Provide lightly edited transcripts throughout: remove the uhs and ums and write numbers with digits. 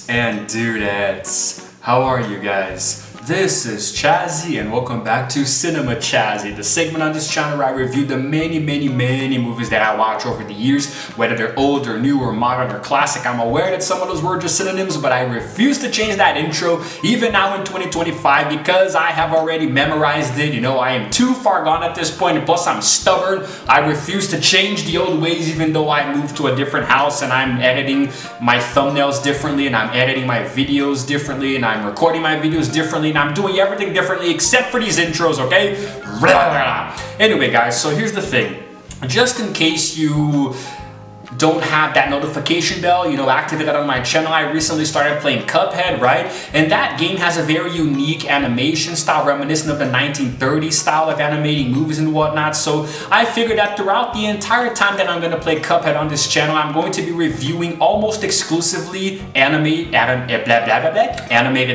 dudes and dudettes, how are you guys? This is Chazzy and welcome back to Cinema Chazzy, the segment on this channel where I review the many movies that I watch over the years, whether they're old or new or modern or classic. I'm aware that some of those words are synonyms, but I refuse to change that intro even now in 2025 because I have already memorized it. You know, I am too far gone at this point, and plus I'm stubborn. I refuse to change the old ways even though I moved to a different house and I'm editing my thumbnails differently and I'm editing my videos differently and I'm recording my videos differently. I'm doing everything differently except for these intros, okay? Anyway, guys, so here's the thing. Just in case you don't have that notification bell, you know, activated on my channel, I recently started playing Cuphead, right? And that game has a very unique animation style reminiscent of the 1930s style of animating movies and whatnot. So I figured that throughout the entire time that I'm going to play Cuphead on this channel, I'm going to be reviewing almost exclusively animated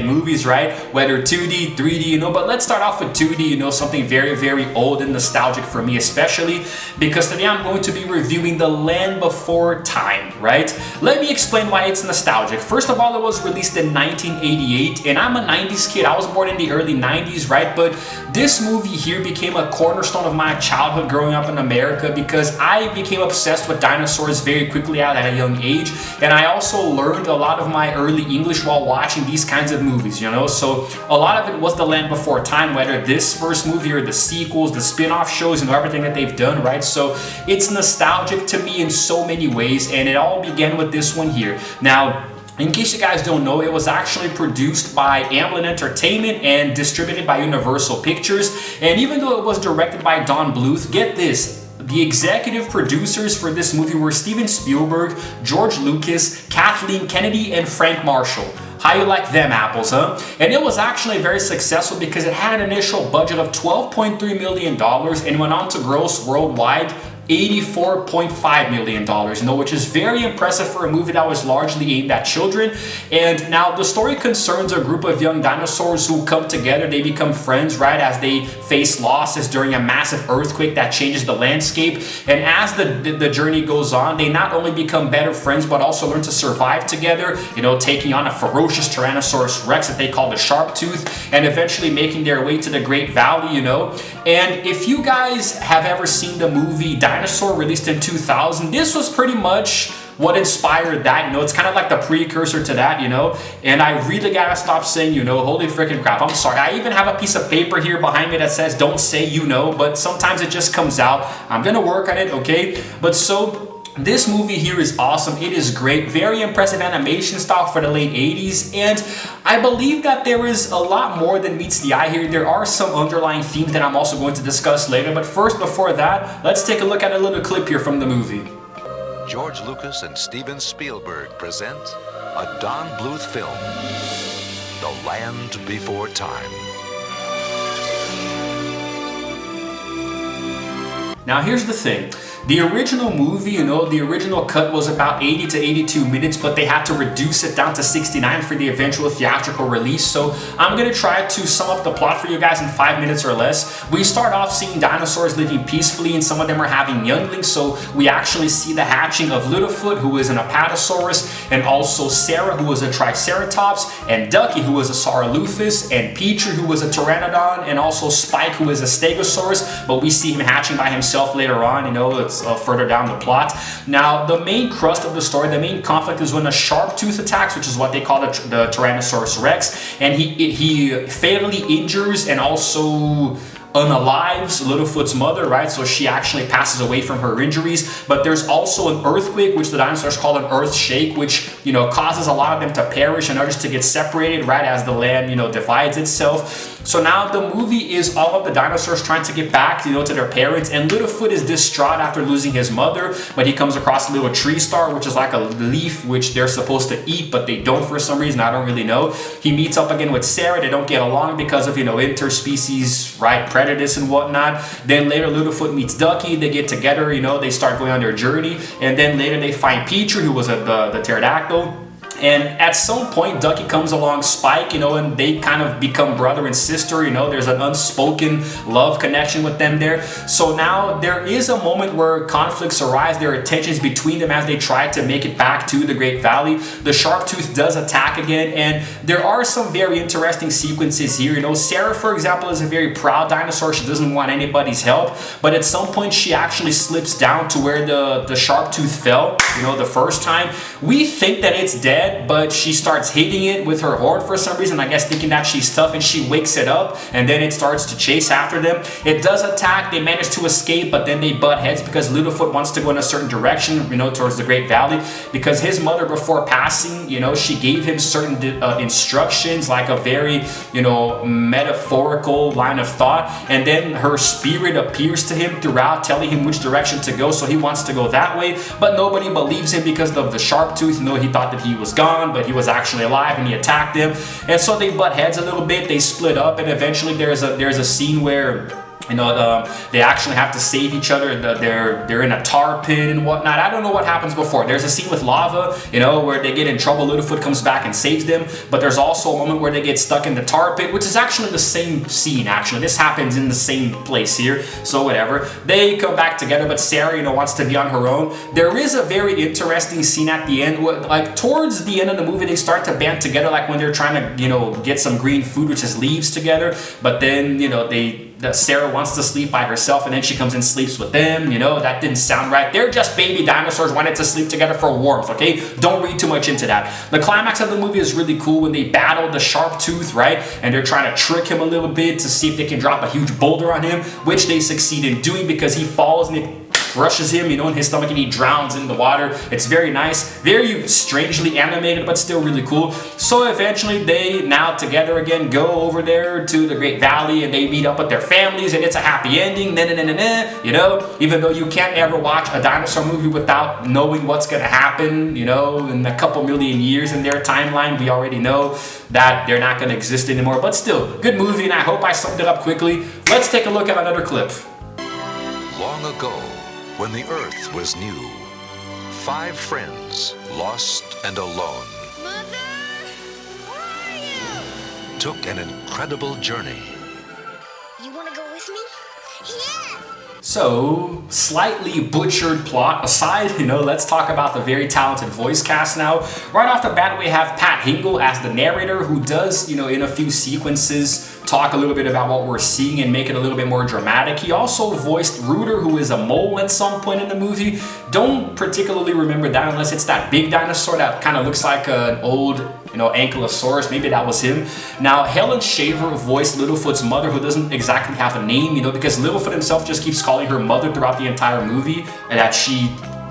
movies, right? Whether 2D, 3D, you know, but let's start off with 2D, you know, something very old and nostalgic for me especially, because today I'm going to be reviewing The Land Before Time, right? Let me explain why it's nostalgic. First of all, it was released in 1988 and I'm a 90s kid. I was born in the early 90s, right? But this movie here became a cornerstone of my childhood growing up in America because I became obsessed with dinosaurs very quickly at a young age, and I also learned a lot of my early English while watching these kinds of movies, you know? So a lot of it was The Land Before Time, whether this first movie or the sequels, the spin-off shows, and everything that they've done, right? So it's nostalgic to me in so many ways, and it all began with this one here. Now, in case you guys don't know, it was actually produced by Amblin Entertainment and distributed by Universal Pictures. And even though it was directed by Don Bluth, get this, the executive producers for this movie were Steven Spielberg, George Lucas, Kathleen Kennedy, and Frank Marshall. How you like them apples, huh? And it was actually very successful because it had an initial budget of $12.3 million and went on to gross worldwide $84.5 million, you know, which is very impressive for a movie that was largely aimed at children. And now the story concerns a group of young dinosaurs who come together. They become friends, right, as they face losses during a massive earthquake that changes the landscape. And as the journey goes on, they not only become better friends, but also learn to survive together, you know, taking on a ferocious Tyrannosaurus Rex that they call the Sharp Tooth, and eventually making their way to the Great Valley, you know. And if you guys have ever seen the movie Dinosaur, released in 2000, this was pretty much what inspired that, you know. It's kind of like the precursor to that, you know. And I really gotta stop saying, you know, holy freaking crap. I'm sorry. I even have a piece of paper here behind me that says don't say you know, but sometimes it just comes out. I'm gonna work on it, okay? But so this movie here is awesome. It is great. Very impressive animation style for the late 80s. And I believe that there is a lot more than meets the eye here. There are some underlying themes that I'm also going to discuss later. But first, before that, let's take a look at a little clip here from the movie. George Lucas and Steven Spielberg present a Don Bluth film, The Land Before Time. Now here's the thing. The original movie, you know, the original cut was about 80 to 82 minutes, but they had to reduce it down to 69 for the eventual theatrical release. So I'm going to try to sum up the plot for you guys in 5 minutes or less. We start off seeing dinosaurs living peacefully, and some of them are having younglings. So we actually see the hatching of Littlefoot, who is an Apatosaurus, and also Sarah, who was a Triceratops, and Ducky, who was a Saurolophus, and Petrie, who was a Pteranodon, and also Spike, who is a Stegosaurus. But we see him hatching by himself later on, you know. It's further down the plot. Now, the main crust of the story, the main conflict is when a sharp tooth attacks, which is what they call the Tyrannosaurus Rex, and he fatally injures and also unalives Littlefoot's mother, right? So she actually passes away from her injuries. But there's also an earthquake, which the dinosaurs call an earth shake, which, you know, causes a lot of them to perish and others to get separated, right, as the land, you know, divides itself. So now the movie is all of the dinosaurs trying to get back, you know, to their parents, and Littlefoot is distraught after losing his mother, but he comes across a little tree star, which is like a leaf which they're supposed to eat, but they don't for some reason. I don't really know. He meets up again with Sarah. They don't get along because of, you know, interspecies, right, prejudice and whatnot. Then later Littlefoot meets Ducky. They get together, you know, they start going on their journey, and then later they find Petrie, who was the pterodactyl. And at some point, Ducky comes along Spike, you know, and they kind of become brother and sister, you know, there's an unspoken love connection with them there. So now there is a moment where conflicts arise, there are tensions between them as they try to make it back to the Great Valley. The Sharptooth does attack again, and there are some very interesting sequences here. You know, Sarah, for example, is a very proud dinosaur. She doesn't want anybody's help, but at some point she actually slips down to where the Sharptooth fell, you know, the first time. We think that it's dead, but she starts hitting it with her horn for some reason, I guess thinking that she's tough, and she wakes it up, and then it starts to chase after them. It does attack, they manage to escape, but then they butt heads because Littlefoot wants to go in a certain direction, you know, towards the Great Valley, because his mother, before passing, you know, she gave him certain instructions, like a very, you know, metaphorical line of thought, and then her spirit appears to him throughout, telling him which direction to go, so he wants to go that way, but nobody believes him because of the Sharptooth. You know, he thought that he was gone, but he was actually alive, and he attacked him, and so they butt heads a little bit, they split up, and eventually there's a scene where, you know, they actually have to save each other. They're in a tar pit and whatnot. I don't know what happens before. There's a scene with lava, you know, where they get in trouble. Littlefoot comes back and saves them. But there's also a moment where they get stuck in the tar pit, which is actually the same scene, actually. This happens in the same place here. So whatever. They come back together, but Sarah, you know, wants to be on her own. There is a very interesting scene at the end. Like, towards the end of the movie, they start to band together, like when they're trying to, you know, get some green food, which is leaves, together. But then, you know, Sarah wants to sleep by herself, and then she comes and sleeps with them. You know, that didn't sound right. They're just baby dinosaurs wanted to sleep together for warmth, okay? Don't read too much into that. The climax of the movie is really cool when they battle the Sharptooth, right? And they're trying to trick him a little bit to see if they can drop a huge boulder on him, which they succeed in doing because he falls and it crushes him, you know, in his stomach, and he drowns in the water. It's very nice, very strangely animated, but still really cool. So eventually they now together again go over there to the Great Valley, and they meet up with their families, and it's a happy ending. You know, even though you can't ever watch a dinosaur movie without knowing what's gonna happen, you know, in a couple million years in their timeline, we already know that they're not gonna exist anymore. But still, good movie, and I hope I summed it up quickly. Let's take a look at another clip. Long ago, when the Earth was new, 5 friends, lost and alone, Mother, where are you? took an incredible journey. You want to go with me? Yeah! So, slightly butchered plot aside, you know, let's talk about the very talented voice cast now. Right off the bat, we have Pat Hingle as the narrator, who does, you know, in a few sequences, talk a little bit about what we're seeing and make it a little bit more dramatic. He also voiced Rooter, who is a mole at some point in the movie. Don't particularly remember that unless it's that big dinosaur that kind of looks like an old, you know, Ankylosaurus. Maybe that was him. Now, Helen Shaver voiced Littlefoot's mother, who doesn't exactly have a name, you know, because Littlefoot himself just keeps calling her mother throughout the entire movie, and that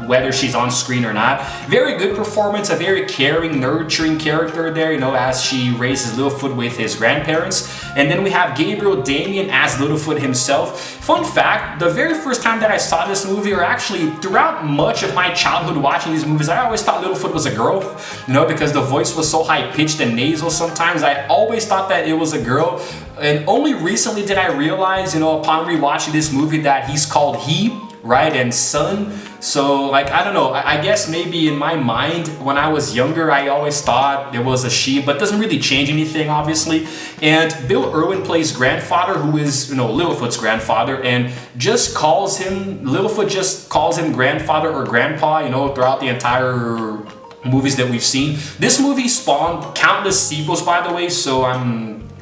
whether she's on screen or not. Very good performance, a very caring, nurturing character there, you know, as she raises Littlefoot with his grandparents. And then we have Gabriel Damian as Littlefoot himself. Fun fact, the very first time that I saw this movie, or actually throughout much of my childhood watching these movies, I always thought Littlefoot was a girl, you know, because the voice was so high-pitched and nasal sometimes. I always thought that it was a girl. And only recently did I realize, you know, upon rewatching this movie, that he's called he, right, and son. So, like, I don't know, I guess maybe in my mind, when I was younger, I always thought it was a she, but it doesn't really change anything, obviously. And Bill Irwin plays grandfather, who is, you know, Littlefoot's grandfather, and Littlefoot just calls him grandfather or grandpa, you know, throughout the entire movies that we've seen. This movie spawned countless sequels, by the way, so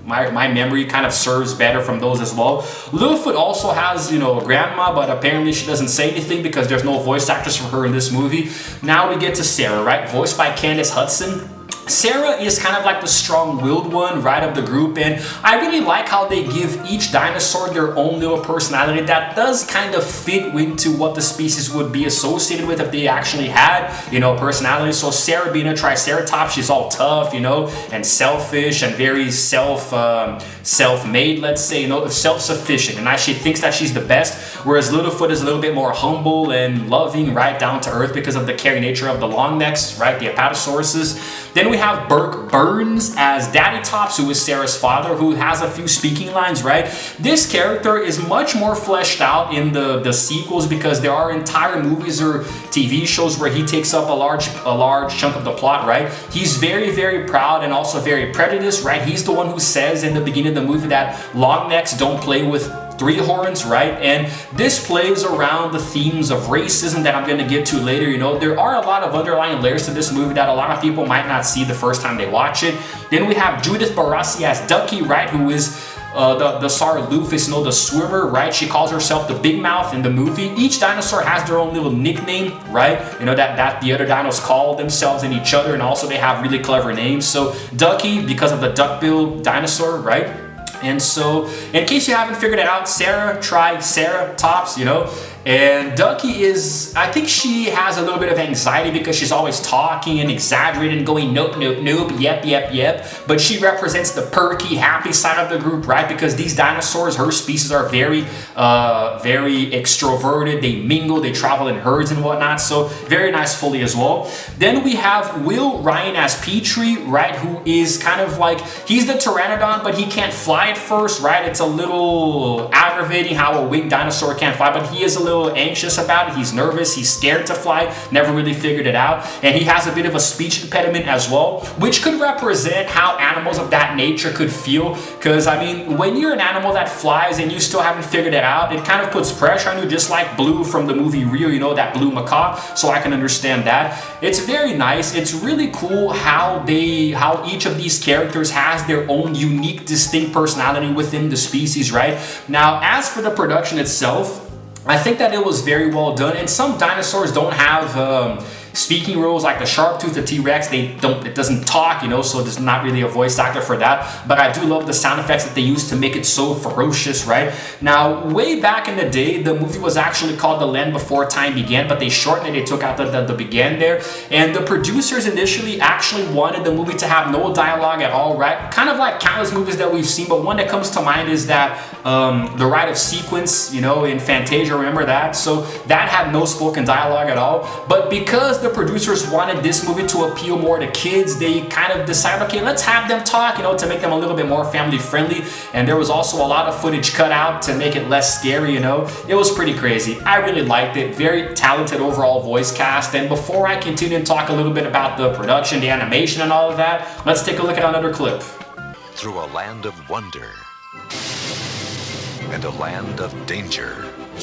my memory kind of serves better from those as well. Littlefoot also has, you know, a grandma, but apparently she doesn't say anything because there's no voice actress for her in this movie. Now we get to Sarah, right? Voiced by Candace Hudson. Sarah is kind of like the strong-willed one, right, of the group, and I really like how they give each dinosaur their own little personality that does kind of fit into what the species would be associated with if they actually had, you know, personality. So Sarah, being a Triceratops, she's all tough, you know, and selfish and very self-made, let's say, you know, self-sufficient, and she thinks that she's the best, whereas Littlefoot is a little bit more humble and loving, right, down to earth because of the caring nature of the long necks, right, the Apatosauruses. Then we we have Burke Burns as Daddy Tops, who is Sarah's father, who has a few speaking lines, right? This character is much more fleshed out in the sequels because there are entire movies or TV shows where he takes up a large chunk of the plot, right? He's very, very proud and also very prejudiced, right? He's the one who says in the beginning of the movie that long necks don't play with three horns, right? And this plays around the themes of racism that I'm going to get to later. You know, there are a lot of underlying layers to this movie that a lot of people might not see the first time they watch it. Then we have Judith Barassi as Ducky, right? Who is the Sar Lufus, you know, the swimmer, right? She calls herself the Big Mouth in the movie. Each dinosaur has their own little nickname, right? You know, that the other dinos call themselves and each other, and also they have really clever names. So Ducky, because of the duckbill dinosaur, right? And so, in case you haven't figured it out, Sarah, try Sarah Tops, you know. And Ducky is, I think she has a little bit of anxiety because she's always talking and exaggerating and going nope, nope, nope, yep, yep, yep. But she represents the perky, happy side of the group, right? Because these dinosaurs, her species, are very, very extroverted. They mingle, they travel in herds and whatnot. So very nice fully as well. Then we have Will Ryan as Petrie, right? Who is kind of like, he's the pteranodon, but he can't fly at first, right? It's a little aggravating how a winged dinosaur can't fly, but he is a little anxious about it. He's nervous, he's scared to fly, never really figured it out, and he has a bit of a speech impediment as well, which could represent how animals of that nature could feel. Because I mean, when you're an animal that flies and you still haven't figured it out, it kind of puts pressure on you, just like Blue from the movie Rio, you know, that blue macaw. So I can understand that. It's very nice. It's really cool how each of these characters has their own unique, distinct personality within the species, right? Now, as for the production itself, I think that it was very well done, and some dinosaurs don't have speaking rules, like the sharp-tooth, the T-Rex, it doesn't talk, you know, so there's not really a voice actor for that. But I do love the sound effects that they use to make it so ferocious, right? Now, way back in the day, the movie was actually called The Land Before Time Began, but they shortened it, they took out the began there. And the producers initially actually wanted the movie to have no dialogue at all, right? Kind of like countless movies that we've seen, but one that comes to mind is that The Rite of Sequence, you know, in Fantasia, remember that? So that had no spoken dialogue at all. But because the producers wanted this movie to appeal more to kids, they kind of decided, okay, let's have them talk, you know, to make them a little bit more family friendly. And there was also a lot of footage cut out to make it less scary, you know. It was pretty crazy. I really liked it. Very talented overall voice cast. And before I continue and talk a little bit about the production, the animation and all of that, let's take a look at another clip. Through a land of wonder and a land of danger. I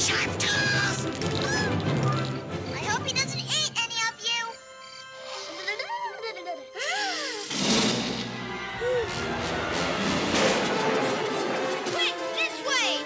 hope he doesn't eat any of you. Quick, this way.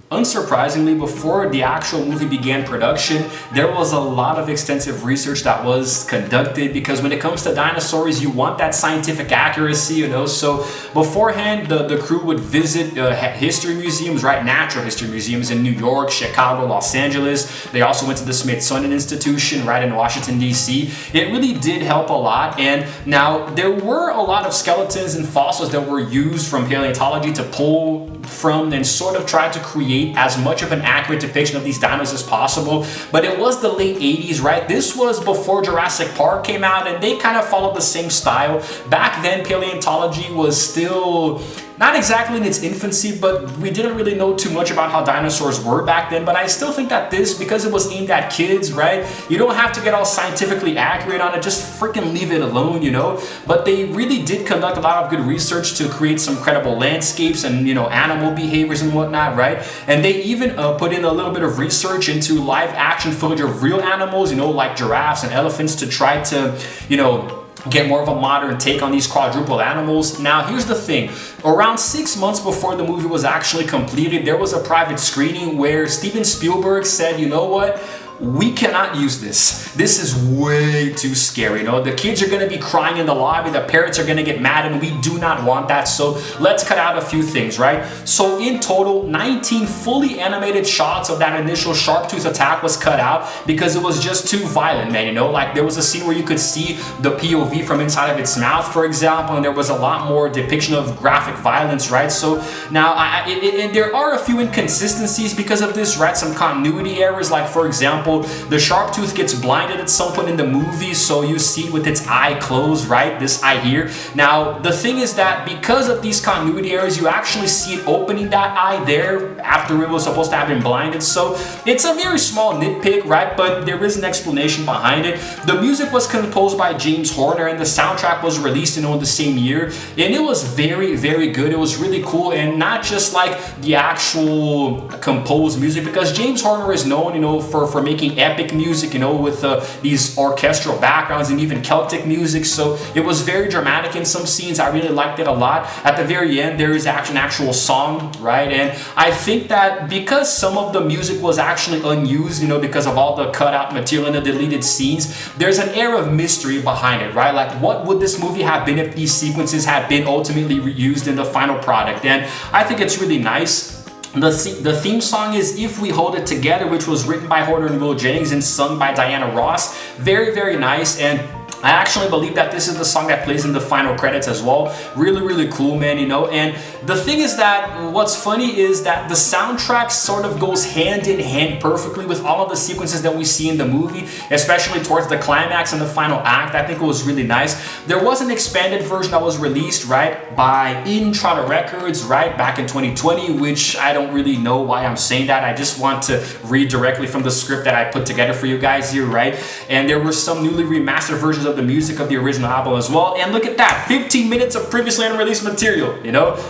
Unsurprisingly, before the actual movie began production, there was a lot of extensive research that was conducted, because when it comes to dinosaurs, you want that scientific accuracy, you know. So beforehand, the crew would visit history museums, right? Natural history museums in New York, Chicago, Los Angeles. They also went to the Smithsonian Institution, right, in Washington, D.C. It really did help a lot. And now there were a lot of skeletons and fossils that were used from paleontology to pull from and sort of try to create as much of an accurate depiction of these dinos as possible. But it was the late 80s, right? This was before Jurassic Park came out, and they kind of followed the same style. Back then, paleontology was still not exactly in its infancy, but we didn't really know too much about how dinosaurs were back then. But I still think that this, because it was aimed at kids, right? You don't have to get all scientifically accurate on it, just freaking leave it alone, you know? But they really did conduct a lot of good research to create some credible landscapes and, you know, animal behaviors and whatnot, right? And they even put in a little bit of research into live action footage of real animals, you know, like giraffes and elephants, to try to, you know, get more of a modern take on these quadruped animals. Now, here's the thing. Around 6 months before the movie was actually completed, there was a private screening where Steven Spielberg said, you know what? We cannot use this. This is way too scary. You know, the kids are going to be crying in the lobby. The parents are going to get mad, and we do not want that. So let's cut out a few things, right? So in total, 19 fully animated shots of that initial sharp-tooth attack was cut out because it was just too violent, man. You know, like there was a scene where you could see the POV from inside of its mouth, for example, and there was a lot more depiction of graphic violence, right? So now, and there are a few inconsistencies because of this, right? Some continuity errors, like for example, example, the sharp tooth gets blinded at some point in the movie, so you see it with its eye closed, right? This eye here. Now, the thing is that because of these continuity errors, you actually see it opening that eye there after it was supposed to have been blinded. So it's a very small nitpick, right? But there is an explanation behind it. The music was composed by James Horner, and the soundtrack was released, the same year, and it was very, very good. It was really cool, and not just like the actual composed music, because James Horner is known, for making epic music, with these orchestral backgrounds and even Celtic music. So it was very dramatic in some scenes. I really liked it a lot. At the very end, there is an actual song, right? And I think that because some of the music was actually unused, because of all the cut out material and the deleted scenes, there's an air of mystery behind it, right? Like, what would this movie have been if these sequences had been ultimately reused in the final product? And I think it's really nice. The theme song is If We Hold It Together, which was written by Horner and Will Jennings and sung by Diana Ross. Very, very nice. And I actually believe that this is the song that plays in the final credits as well. Really, really cool, man, And the thing is that what's funny is that the soundtrack sort of goes hand in hand perfectly with all of the sequences that we see in the movie, especially towards the climax and the final act. I think it was really nice. There was an expanded version that was released, right, by Intrada Records, right, back in 2020, which I don't really know why I'm saying that. I just want to read directly from the script that I put together for you guys here, right? And there were some newly remastered versions of the music of the original album as well. And look at that, 15 minutes of previously unreleased material.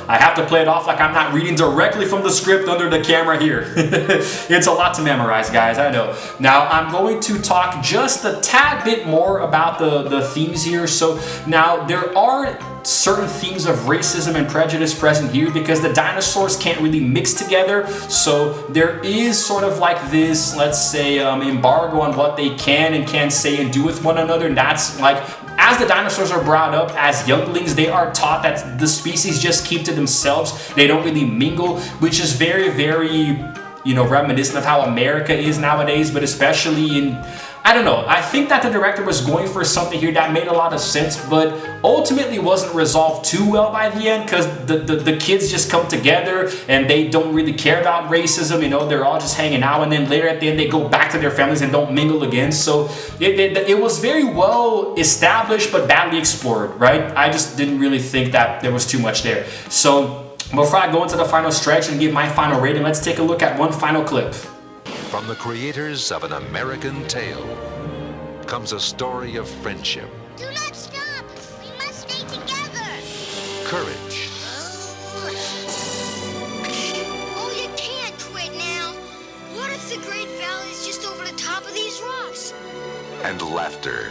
I have to play it off like I'm not reading directly from the script under the camera here. It's a lot to memorize, guys, I know. Now I'm going to talk just a tad bit more about the themes here. So now there are certain themes of racism and prejudice present here because the dinosaurs can't really mix together. So there is sort of like this, let's say, embargo on what they can and can't say and do with one another. And that's like, as the dinosaurs are brought up as younglings, they are taught that the species just keep to themselves. They don't really mingle, which is very, very, reminiscent of how America is nowadays, but especially in, I don't know, I think that the director was going for something here that made a lot of sense, but ultimately wasn't resolved too well by the end, because the kids just come together and they don't really care about racism, they're all just hanging out, and then later at the end they go back to their families and don't mingle again. So it was very well established but badly explored, right? I just didn't really think that there was too much there. So before I go into the final stretch and give my final rating, let's take a look at one final clip. From the creators of An American Tale comes a story of friendship, Do not stop. We must stay together. courage, Oh, you can't quit now. What if the Great Valley is just over the top of these rocks? and laughter.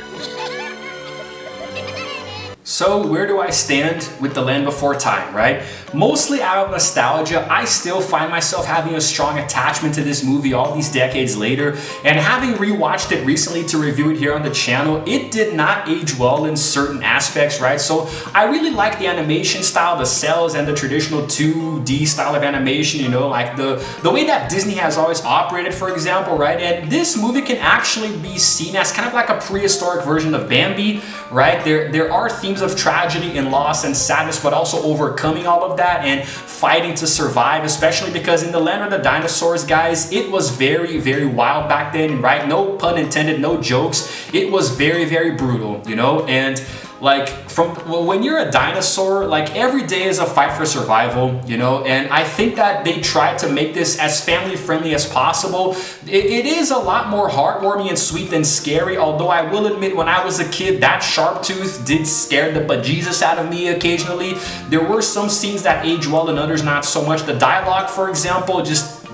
So where do I stand with The Land Before Time, right? Mostly out of nostalgia, I still find myself having a strong attachment to this movie all these decades later, and having rewatched it recently to review it here on the channel, it did not age well in certain aspects, right? So I really like the animation style, the cells, and the traditional 2D style of animation, like the way that Disney has always operated, for example, right? And this movie can actually be seen as kind of like a prehistoric version of Bambi, right? There are themes of tragedy and loss and sadness, but also overcoming all of that and fighting to survive, especially because in the Land of the Dinosaurs, guys, it was very, very wild back then, right? No pun intended, no jokes. It was very, very brutal, and like when you're a dinosaur, like every day is a fight for survival, and I think that they tried to make this as family friendly as possible. It is a lot more heartwarming and sweet than scary, although I will admit when I was a kid, that sharp tooth did scare the bejesus out of me occasionally. There were some scenes that age well and others not so much. The dialogue, for example, just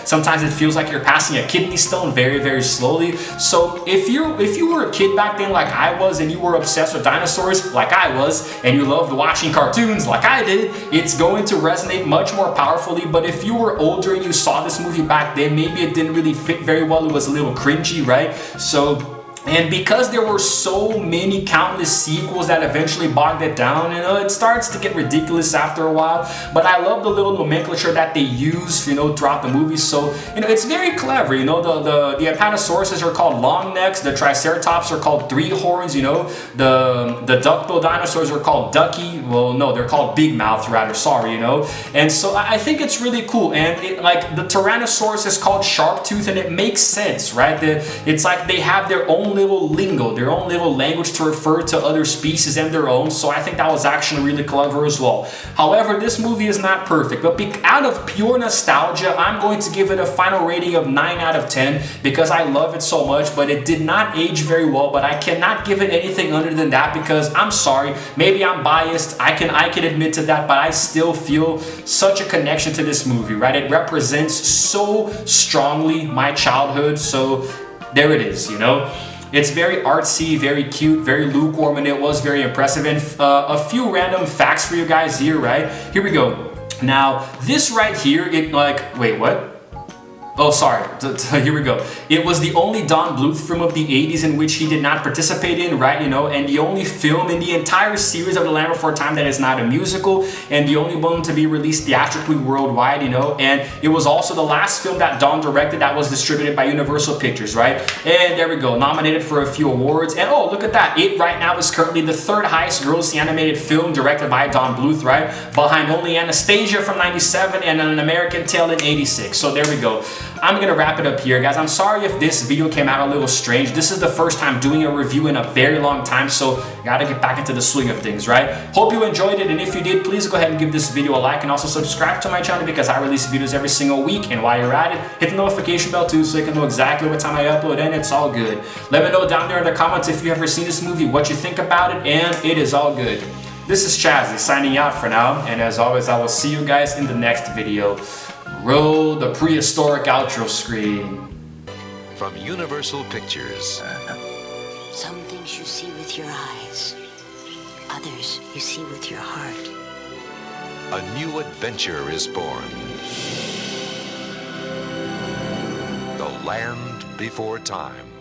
sometimes it feels like you're passing a kidney stone very, very slowly. So if you were a kid back then like I was, and you were obsessed with dinosaurs like I was, and you loved watching cartoons like I did, it's going to resonate much more powerfully. But if you were older and you saw this movie back then, maybe it didn't really fit very well. It was a little cringy, right? So And because there were so many countless sequels that eventually bogged it down, you know, it starts to get ridiculous after a while. But I love the little nomenclature that they use, you know, throughout the movie. So, you know, it's very clever. You know, the Apatosauruses are called long necks, the Triceratops are called three horns, you know, the duck-billed dinosaurs are called ducky. Well, no, they're called big mouth rather, sorry, you know. And so I think it's really cool. And it, like the Tyrannosaurus is called sharp tooth, and it makes sense, right? It's like they have their own little lingo, their own little language to refer to other species and their own. So I think that was actually really clever as well. However, this movie is not perfect, but out of pure nostalgia, I'm going to give it a final rating of 9 out of 10 because I love it so much, but it did not age very well. But I cannot give it anything other than that because I'm sorry, maybe I'm biased, I can admit to that, but I still feel such a connection to this movie, right? It represents so strongly my childhood, so there it is, you know. It's very artsy, very cute, very lukewarm, and it was very impressive. And a few random facts for you guys here, right? Here we go. Now, this right here, it like, wait, what? Oh, sorry, here we go. It was the only Don Bluth film of the 80s in which he did not participate in, right, you know, and the only film in the entire series of The Land Before Time that is not a musical, and the only one to be released theatrically worldwide, you know, and it was also the last film that Don directed that was distributed by Universal Pictures, right? And there we go, nominated for a few awards, and oh, look at that, it right now is currently the third highest grossing animated film directed by Don Bluth, right? Behind only Anastasia from 97 and An American Tale in 86, so there we go. I'm gonna wrap it up here, guys. I'm sorry if this video came out a little strange. This is the first time doing a review in a very long time, so gotta get back into the swing of things, right? Hope you enjoyed it, and if you did, please go ahead and give this video a like and also subscribe to my channel because I release videos every single week. And while you're at it, hit the notification bell too so you can know exactly what time I upload, and it's all good. Let me know down there in the comments if you've ever seen this movie, what you think about it, and it is all good. This is Chazzy signing out for now, and as always, I will see you guys in the next video. Roll the prehistoric outro screen. From Universal Pictures. Some things you see with your eyes, others you see with your heart. A new adventure is born. The Land Before Time.